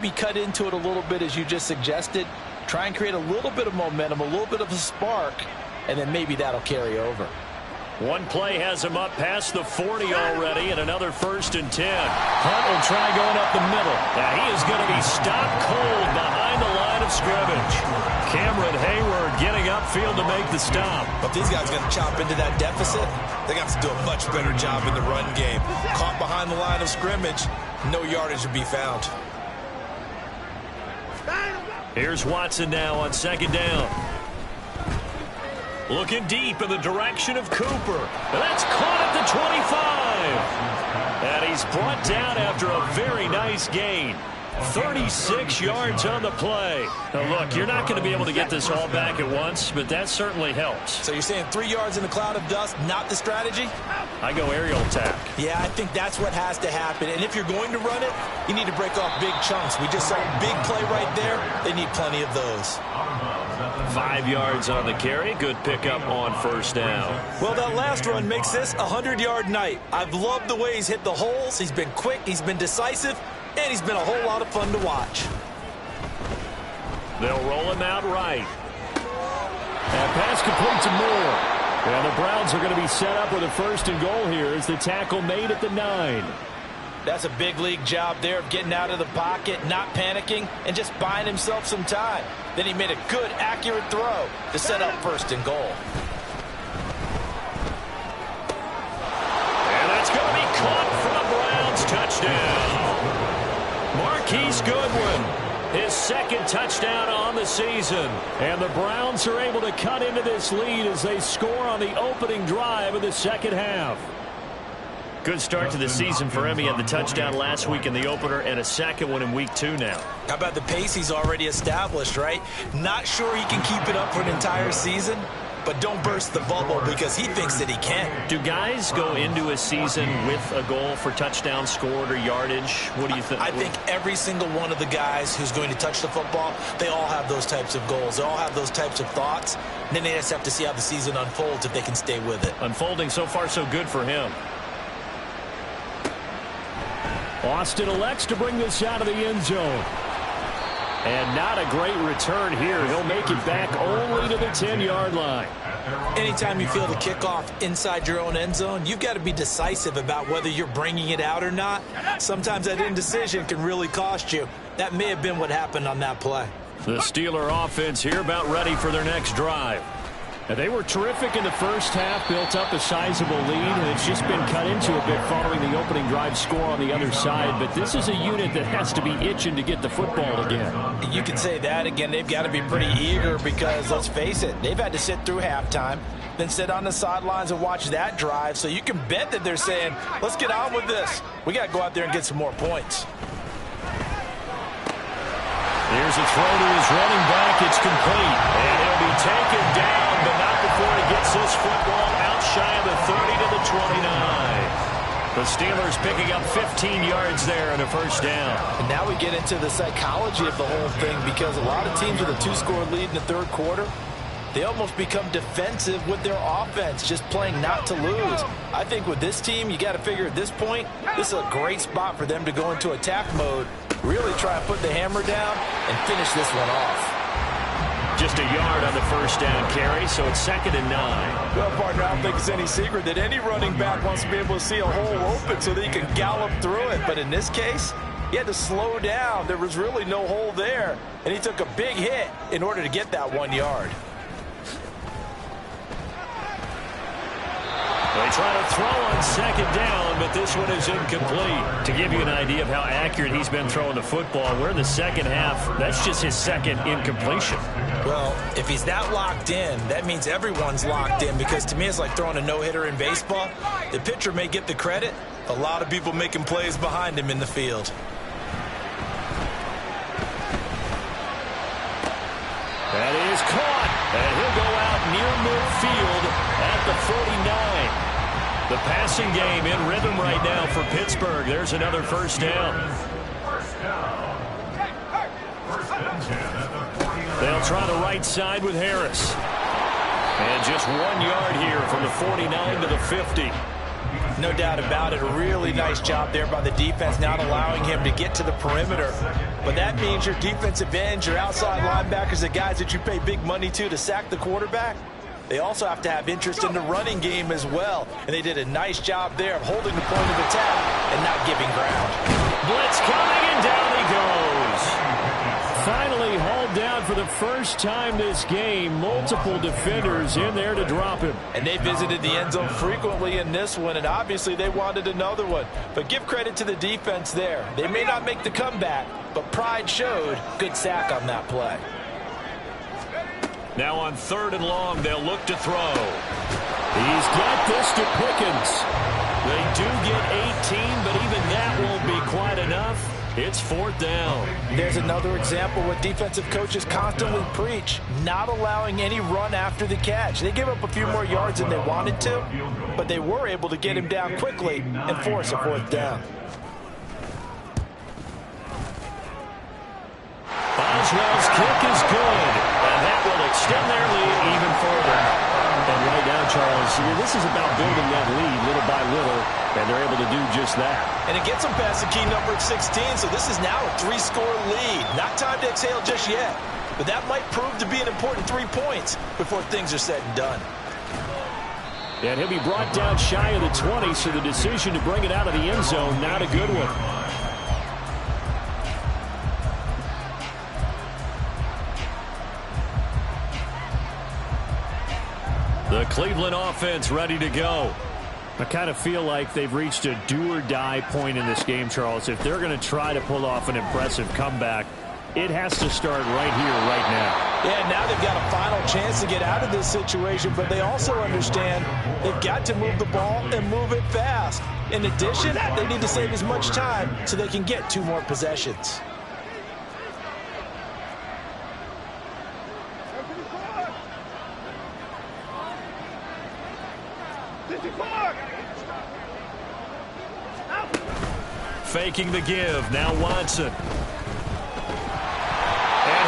Be cut into it a little bit as you just suggested. Try and create a little bit of momentum, a little bit of a spark, and then maybe that'll carry over. One play has him up past the 40 already, and another 1st and 10. Hunt will try going up the middle. Now he is going to be stopped cold behind the line of scrimmage. Cameron Hayward getting upfield to make the stop. But these guys are going to chop into that deficit. They got to do a much better job in the run game. Caught behind the line of scrimmage, no yardage to be found. Here's Watson now on 2nd down. Looking deep in the direction of Cooper. And that's caught at the 25. And he's brought down after a very nice gain. 36 yards on the play. Now look, you're not going to be able to get this all back at once, but that certainly helps. So you're saying 3 yards in a cloud of dust, not the strategy? I go aerial attack. Yeah, I think that's what has to happen. And if you're going to run it, you need to break off big chunks. We just saw a big play right there. They need plenty of those. 5 yards on the carry. Good pickup on 1st down. Well, that last run makes this a 100-yard night. I've loved the way he's hit the holes. He's been quick. He's been decisive. And he's been a whole lot of fun to watch. They'll roll him out right. And pass complete to Moore. And the Browns are going to be set up with a 1st and goal here as the tackle made at the 9. That's a big league job there of getting out of the pocket, not panicking, and just buying himself some time. Then he made a good, accurate throw to set up 1st and goal. And that's going to be caught for the Browns. Touchdown. Marquise Goodwin, his 2nd touchdown on the season. And the Browns are able to cut into this lead as they score on the opening drive of the 2nd half. Good start to the season for him. He had the touchdown last week in the opener and a 2nd one in week 2 now. How about the pace he's already established, right? Not sure he can keep it up for an entire season, but don't burst the bubble because he thinks that he can. Do guys go into a season with a goal for touchdown scored or yardage? What do you think? I think every single one of the guys who's going to touch the football, they all have those types of goals. They all have those types of thoughts. And then they just have to see how the season unfolds if they can stay with it. Unfolding so far so good for him. Austin elects to bring this out of the end zone. And not a great return here. He'll make it back only to the 10-yard line. Anytime you feel the kickoff inside your own end zone, you've got to be decisive about whether you're bringing it out or not. Sometimes that indecision can really cost you. That may have been what happened on that play. The Steeler offense here about ready for their next drive. And they were terrific in the 1st half, built up a sizable lead, and it's just been cut into a bit following the opening drive score on the other side. But this is a unit that has to be itching to get the football again. You can say that again. They've got to be pretty eager because, let's face it, they've had to sit through halftime, then sit on the sidelines and watch that drive. So you can bet that they're saying, let's get on with this. We got to go out there and get some more points. Here's a throw to his running back. It's complete. And he'll be taken down, but not before he gets this football out shy of the 30 to the 29. The Steelers picking up 15 yards there and a 1st down. And now we get into the psychology of the whole thing because a lot of teams with a 2-score lead in the 3rd quarter, they almost become defensive with their offense, just playing not to lose. I think with this team, you got to figure at this point, this is a great spot for them to go into attack mode, really try and put the hammer down and finish this one off. Just a yard on the 1st down carry, so it's 2nd and 9. Well, partner, I don't think it's any secret that any running back wants to be able to see a hole open so that he can gallop through it. But in this case, he had to slow down. There was really no hole there, and he took a big hit in order to get that 1 yard. They try to throw on 2nd down, but this one is incomplete. To give you an idea of how accurate he's been throwing the football, we're in the 2nd half. That's just his 2nd incompletion. Well, if he's that locked in, that means everyone's locked in because to me it's like throwing a no-hitter in baseball. The pitcher may get the credit. A lot of people making plays behind him in the field. That is caught, and he'll go out near midfield at the 49. The passing game in rhythm right now for Pittsburgh. There's another 1st down. They'll try the right side with Harris. And just 1 yard here from the 49 to the 50. No doubt about it. A really nice job there by the defense, not allowing him to get to the perimeter. But that means your defensive ends, your outside linebackers, the guys that you pay big money to sack the quarterback, they also have to have interest in the running game as well. And they did a nice job there of holding the point of attack and not giving ground. Blitz coming, and down he goes. Finally hauled down for the first time this game. Multiple defenders in there to drop him. And they visited the end zone frequently in this one, and obviously they wanted another one. But give credit to the defense there. They may not make the comeback, but pride showed. Good sack on that play. Now on 3rd and long, they'll look to throw. He's got this to Pickens. They do get 18, but even that won't be quite enough. It's 4th down. There's another example what defensive coaches constantly preach, not allowing any run after the catch. They gave up a few more yards than they wanted to, but they were able to get him down quickly and force a 4th down. Boswell's kick is good, and that will extend their lead even further. And right now, Charles, this is about building that lead little by little, and they're able to do just that. And it gets them past the key number of 16, so this is now a 3-score lead. Not time to exhale just yet, but that might prove to be an important 3 points before things are said and done. And he'll be brought down shy of the 20, so the decision to bring it out of the end zone, not a good one. The Cleveland offense ready to go. I kind of feel like they've reached a do-or-die point in this game, Charles. If they're going to try to pull off an impressive comeback, it has to start right here, right now. Yeah, now they've got a final chance to get out of this situation, but they also understand they've got to move the ball and move it fast. In addition, they need to save as much time so they can get 2 more possessions. Faking the give. Now Watson. And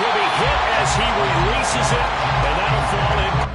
he'll be hit as he releases it, and that'll fall in.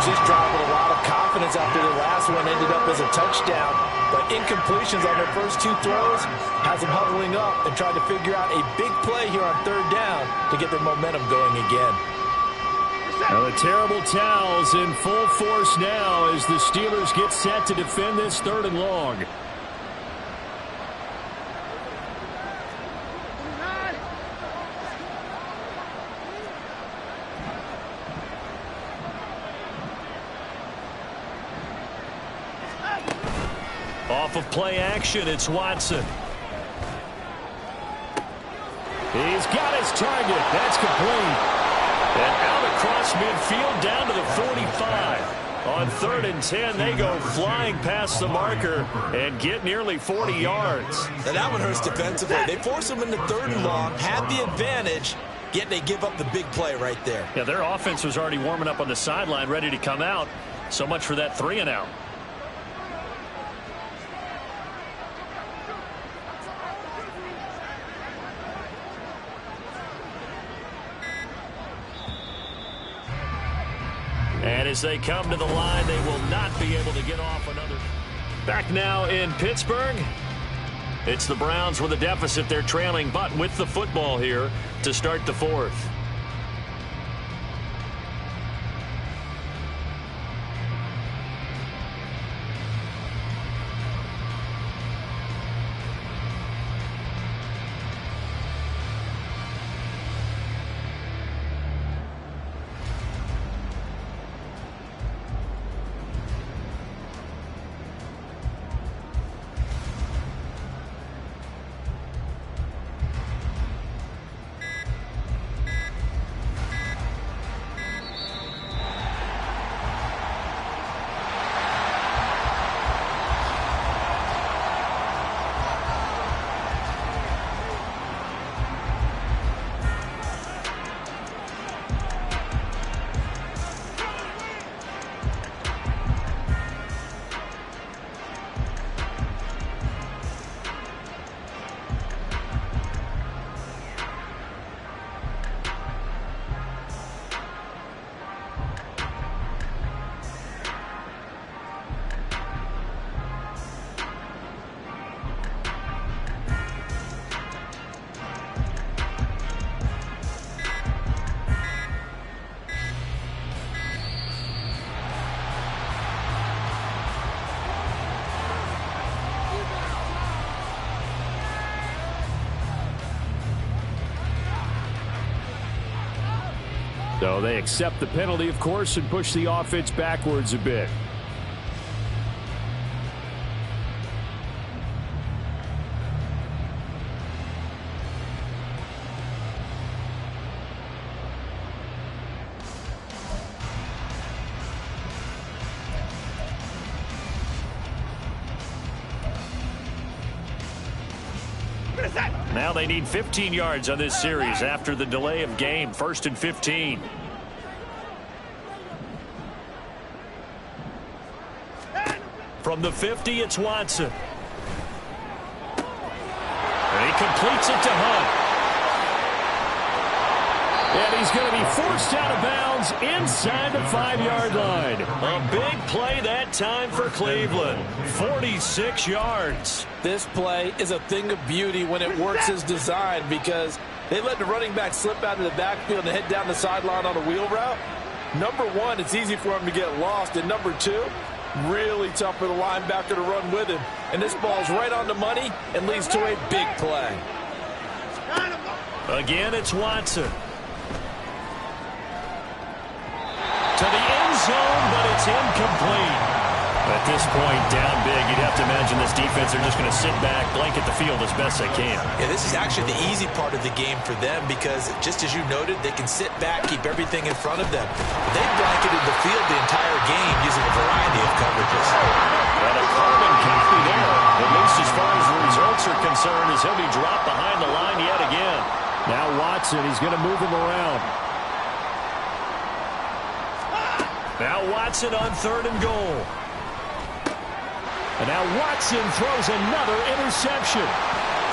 just dropping a lot of confidence after the last one ended up as a touchdown. But incompletions on their first 2 throws has them huddling up and trying to figure out a big play here on 3rd down to get their momentum going again. Well, the terrible towels in full force now as the Steelers get set to defend this 3rd and long. Off of play action, it's Watson. He's got his target. That's complete. And out across midfield down to the 45. On 3rd and 10, they go flying past the marker and get nearly 40 yards. Now that one hurts defensively. They force them into 3rd and long, had the advantage, yet they give up the big play right there. Yeah, their offense was already warming up on the sideline, ready to come out. So much for that 3 and out. And as they come to the line, they will not be able to get off another. Back now in Pittsburgh. It's the Browns with a deficit. They're trailing, but with the football here to start the 4th. So they accept the penalty, of course, and push the offense backwards a bit. Now they need 15 yards on this series after the delay of game. 1st and 15. From the 50, it's Watson. And he completes it to Hunt. And he's going to be forced out of bounds inside the 5-yard line. A big play that time for Cleveland. 46 yards. This play is a thing of beauty when it works as designed because they let the running back slip out of the backfield and head down the sideline on a wheel route. Number one, it's easy for him to get lost. And number two, really tough for the linebacker to run with him. And this ball's right on the money and leads to a big play. Again, it's Watson. To the end zone, but it's incomplete. At this point, down big, you'd have to imagine this defense are just going to sit back, blanket the field as best they can. Yeah, this is actually the easy part of the game for them because, just as you noted, they can sit back, keep everything in front of them. They blanketed the field the entire game using a variety of coverages. And a carbon copy there, at least as far as the results are concerned, as he'll be dropped behind the line yet again. Now Watson, he's going to move him around. Now Watson on 3rd and goal. And now Watson throws another interception.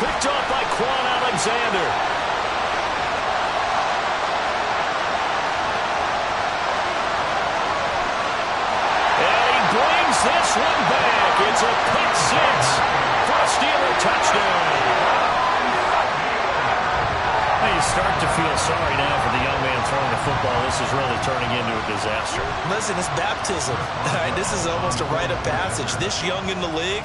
Picked off by Quan Alexander. It's a pick six for a Steeler touchdown. You start to feel sorry now for the young man throwing the football. This is really turning into a disaster. Listen, it's baptism. This is almost a rite of passage. This young in the league,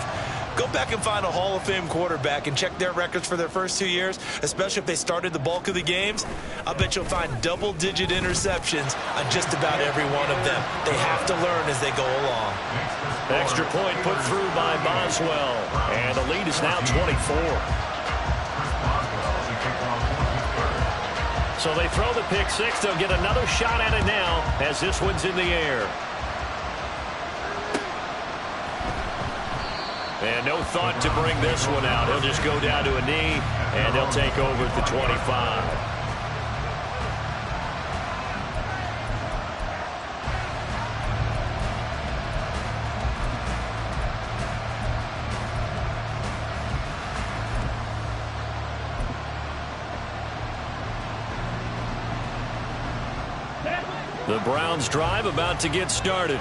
go back and find a Hall of Fame quarterback and check their records for their first 2 years, especially if they started the bulk of the games. I bet you'll find double-digit interceptions on just about every one of them. They have to learn as they go along. Extra point put through by Boswell, and the lead is now 24. So they throw the pick six. They'll get another shot at it now as this one's in the air. And no thought to bring this one out. He'll just go down to a knee, and they'll take over at the 25. The Browns drive about to get started.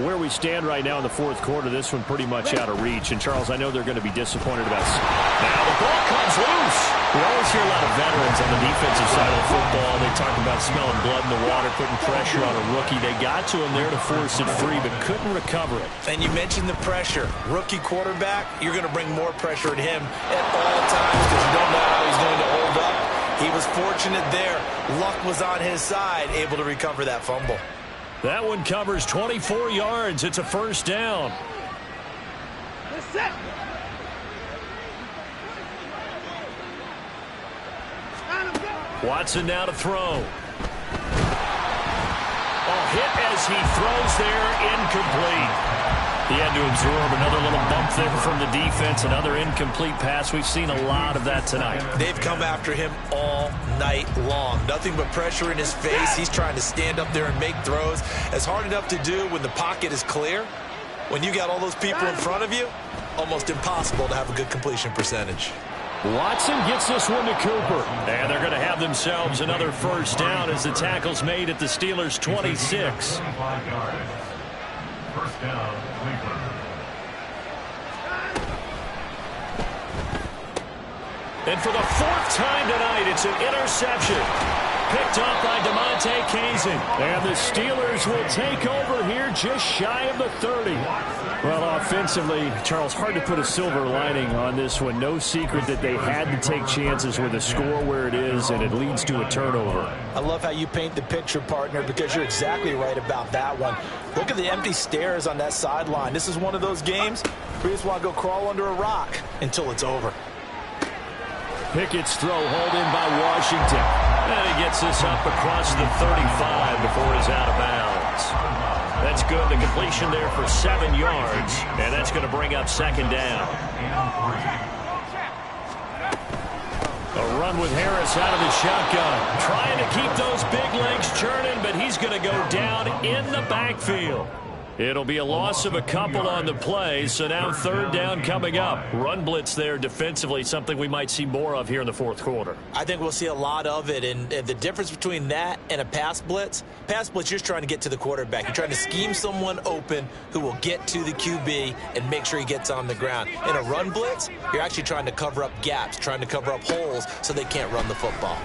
Where we stand right now in the fourth quarter, this one pretty much out of reach. And, Charles, I know they're going to be disappointed about it. Now the ball comes loose. We always hear a lot of veterans on the defensive side of the football. They talk about smelling blood in the water, putting pressure on a rookie. They got to him there to force it free, but couldn't recover it. And you mentioned the pressure. Rookie quarterback, you're going to bring more pressure at him at all times because you don't know how he's going to hold up. He was fortunate there. Luck was on his side, able to recover that fumble. That one covers 24 yards. It's a first down. Watson now to throw. Hit as he throws there, incomplete. He had to absorb another little bump there from the defense, another incomplete pass. We've seen a lot of that tonight. They've come after him all night long. Nothing but pressure in his face. He's trying to stand up there and make throws. It's hard enough to do when the pocket is clear. When you got all those people in front of you, almost impossible to have a good completion percentage. Watson gets this one to Cooper. And they're going to have themselves another first down as the tackle's made at the Steelers' 26. First down, Cleveland. And for the fourth time tonight, it's an interception. Picked up by DeMonte Kazin. And the Steelers will take over here just shy of the 30. Well, offensively, Charles, hard to put a silver lining on this one. No secret that they had to take chances with a score where it is, and it leads to a turnover. I love how you paint the picture, partner, because you're exactly right about that one. Look at the empty stares on that sideline. This is one of those games where you just want to go crawl under a rock until it's over. Pickett's throw hauled in by Washington. And he gets this up across the 35 before he's out of bounds. That's good. The completion there for 7 yards. And that's going to bring up second down. A run with Harris out of the shotgun. Trying to keep those big legs churning, but he's going to go down in the backfield. It'll be a loss of a couple on the play, so now third down coming up. Run blitz there defensively, something we might see more of here in the fourth quarter. I think we'll see a lot of it, and the difference between that and a pass blitz, you're just trying to get to the quarterback. You're trying to scheme someone open who will get to the QB and make sure he gets on the ground. In a run blitz, you're actually trying to cover up gaps, trying to cover up holes so they can't run the football.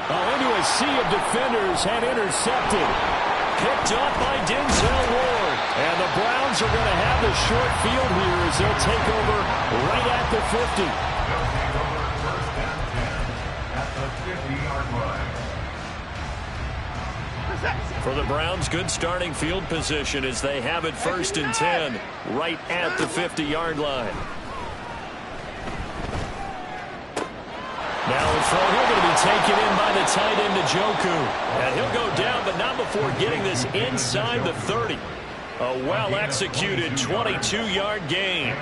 Into a sea of defenders and intercepted. Picked up by Denzel Ward. And the Browns are going to have the short field here as they'll take over right at the 50. For the Browns, good starting field position as they have it 1st and 10 right at the 50-yard line. Now a throw here going to be taken in by the tight end Njoku. And he'll go down, but not before getting this inside the 30. A well-executed 22-yard gain.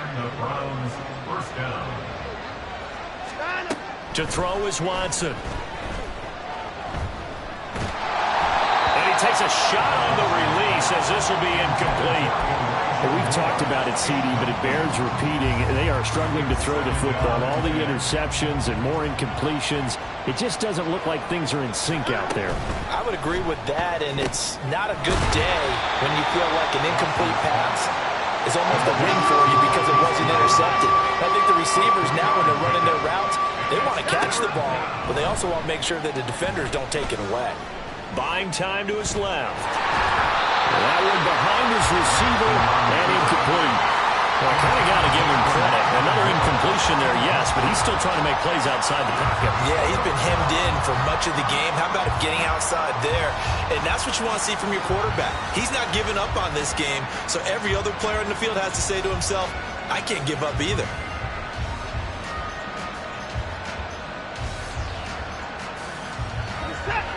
To throw is Watson. And he takes a shot on the release as this will be incomplete. Well, we've talked about it, CD, but it bears repeating. They are struggling to throw the football. All the interceptions and more incompletions. It just doesn't look like things are in sync out there. I would agree with that, and it's not a good day when you feel like an incomplete pass is almost a win for you because it wasn't intercepted. I think the receivers now, when they're running their routes, they want to catch the ball, but they also want to make sure that the defenders don't take it away. Buying time to his left. That one behind his receiver and incomplete. Well, I kind of got to give him credit. Another incompletion there, yes, but he's still trying to make plays outside the pocket. Yeah, he's been hemmed in for much of the game. How about him getting outside there? And that's what you want to see from your quarterback. He's not giving up on this game, so every other player in the field has to say to himself, I can't give up either.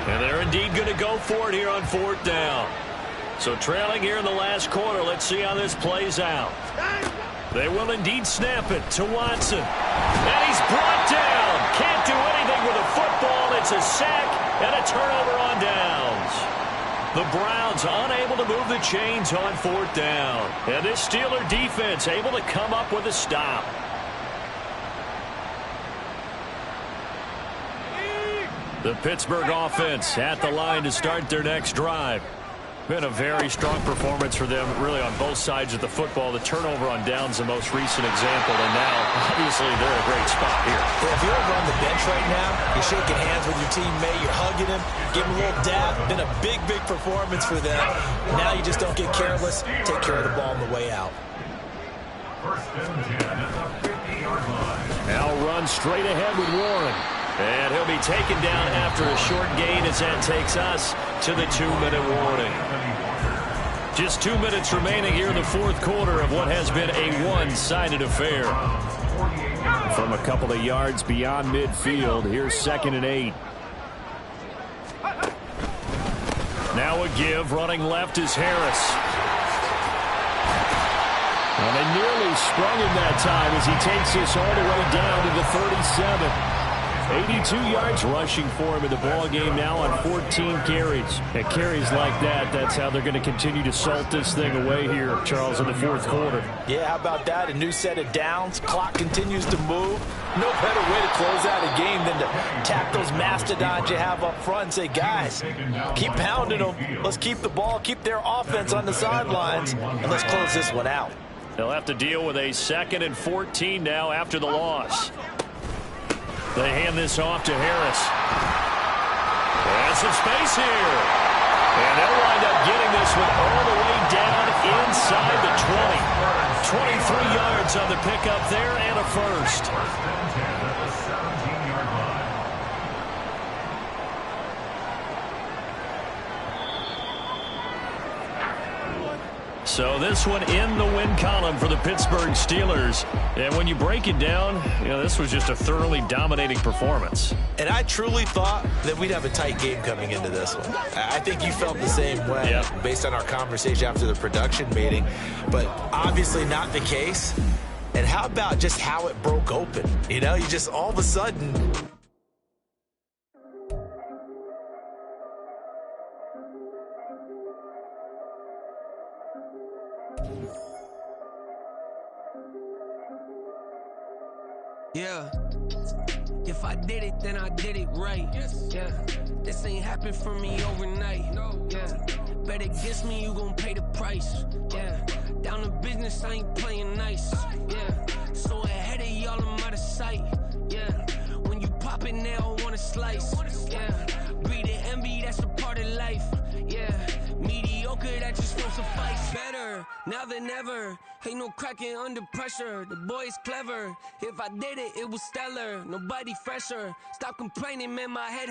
And they're indeed going to go for it here on 4th down. So trailing here in the last quarter, let's see how this plays out. They will indeed snap it to Watson. And he's brought down. Can't do anything with a football. It's a sack and a turnover on downs. The Browns unable to move the chains on 4th down. And this Steeler defense able to come up with a stop. The Pittsburgh offense at the line to start their next drive. Been a very strong performance for them, really, on both sides of the football. The turnover on downs, the most recent example, and now, obviously, they're in a great spot here. Yeah, if you're over on the bench right now, you're shaking hands with your teammate, you're hugging him, give him a little dab. Been a big, big performance for them. Now you just don't get careless. Take care of the ball on the way out. Now run straight ahead with Warren. And he'll be taken down after a short gain as that takes us to the 2-minute warning. Just 2 minutes remaining here in the 4th quarter of what has been a one-sided affair. From a couple of yards beyond midfield, here's 2nd and 8. Now a give, running left is Harris. And they nearly sprung him that time as he takes this all the way down to the 37. 82 yards rushing for him in the ball game now on 14 carries. And carries like that, that's how they're going to continue to salt this thing away here, Charles, in the 4th quarter. Yeah, how about that? A new set of downs. Clock continues to move. No better way to close out a game than to tap those mastodons you have up front and say, guys, keep pounding them. Let's keep the ball, keep their offense on the sidelines, and let's close this one out. They'll have to deal with a 2nd and 14 now after the loss. They hand this off to Harris. There's some space here. And they'll wind up getting this one all the way down inside the 20. 23 yards on the pickup there and a first. So this one in the win column for the Pittsburgh Steelers. And when you break it down, you know, this was just a thoroughly dominating performance. And I truly thought that we'd have a tight game coming into this one. I think you felt the same way based on our conversation after the production meeting. But obviously not the case. And how about just how it broke open? You know, you just all of a sudden... Yeah, if I did it, then I did it right. Yeah, this ain't happened for me overnight. Yeah, bet against me, you gon' pay the price. Yeah, down to business, I ain't playing nice. Yeah, so ahead of y'all, I'm out of sight. Yeah, when you pop it, they don't wanna slice. Yeah, breed and envy, that's a part of life. Yeah, mediocre, that just won't suffice. Better now than ever. Ain't no cracking under pressure. The boy's clever. If I did it, it was stellar. Nobody fresher. Stop complaining, man. My head